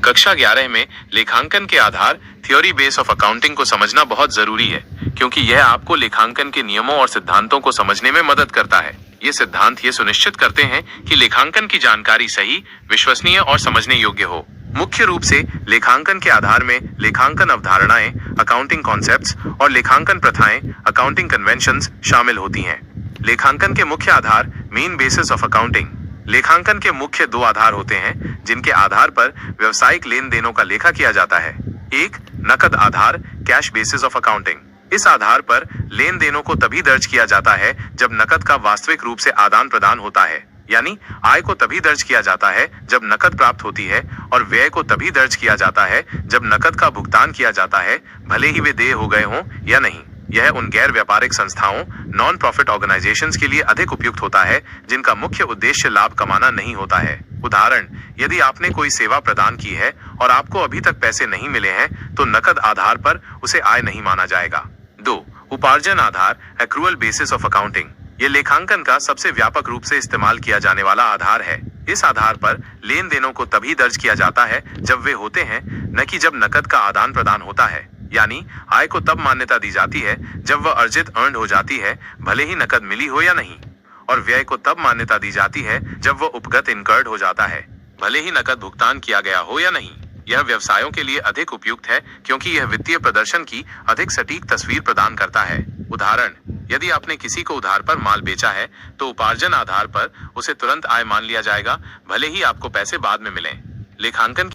कक्षा 11 में लेखांकन के आधार थ्योरी बेस ऑफ अकाउंटिंग को समझना बहुत जरूरी है, क्योंकि यह आपको लेखांकन के नियमों और सिद्धांतों को समझने में मदद करता है। ये सिद्धांत ये सुनिश्चित करते हैं कि लेखांकन की जानकारी सही, विश्वसनीय और समझने योग्य हो। मुख्य रूप से लेखांकन के आधार में लेखांकन अवधारणाएं, अकाउंटिंग कॉन्सेप्ट्स और लेखांकन प्रथाएं, अकाउंटिंग कन्वेंशंस शामिल होती हैं। लेखांकन के मुख्य आधार, मेन बेसिस ऑफ अकाउंटिंग। लेखांकन के मुख्य दो आधार होते हैं जिनके आधार पर व्यवसायिक लेन देनों का लेखा किया जाता है। एक, नकद आधार, कैश बेसिस ऑफ अकाउंटिंग। इस आधार पर लेन देनों को तभी दर्ज किया जाता है जब नकद का वास्तविक रूप से आदान प्रदान होता है, यानी आय को तभी दर्ज किया जाता है जब नकद प्राप्त होती है, और व्यय को तभी दर्ज किया जाता है जब नकद का भुगतान किया जाता है, भले ही वे देय हो गए हों या नहीं। यह उन गैर व्यापारिक संस्थाओं, नॉन प्रॉफिट ऑर्गेनाइजेशंस के लिए अधिक उपयुक्त होता है जिनका मुख्य उद्देश्य लाभ कमाना नहीं होता है। उदाहरण, यदि आपने कोई सेवा प्रदान की है और आपको अभी तक पैसे नहीं मिले हैं, तो नकद आधार पर उसे आय नहीं माना जाएगा। 2. उपार्जन आधार, एक्रूअल बेसिस ऑफ अकाउंटिंग। ये लेखांकन का सबसे व्यापक रूप से इस्तेमाल किया जाने वाला आधार है। इस आधार पर लेन देनों को तभी दर्ज किया जाता है जब वे होते हैं, न कि जब नकद का आदान प्रदान होता है। यानी आय को तब मान्यता दी जाती है जब वह अर्जित अर्न्ड हो जाती है, भले ही नकद मिली हो या नहीं। और व्यय को तब मान्यता दी जाती है जब वह उपगत इनकर्ड हो जाता है, भले ही नकद भुगतान किया गया हो या नहीं। यह व्यवसायों के लिए अधिक उपयुक्त है क्योंकि यह वित्तीय प्रदर्शन की अधिक सटीक तस्वीर प्रदान करता है। उदाहरण, यदि आपने किसी को उधार पर माल बेचा है तो उपार्जन आधार पर उसे तुरंत आय मान लिया जाएगा, भले ही आपको पैसे बाद में मिलें। लेखांकन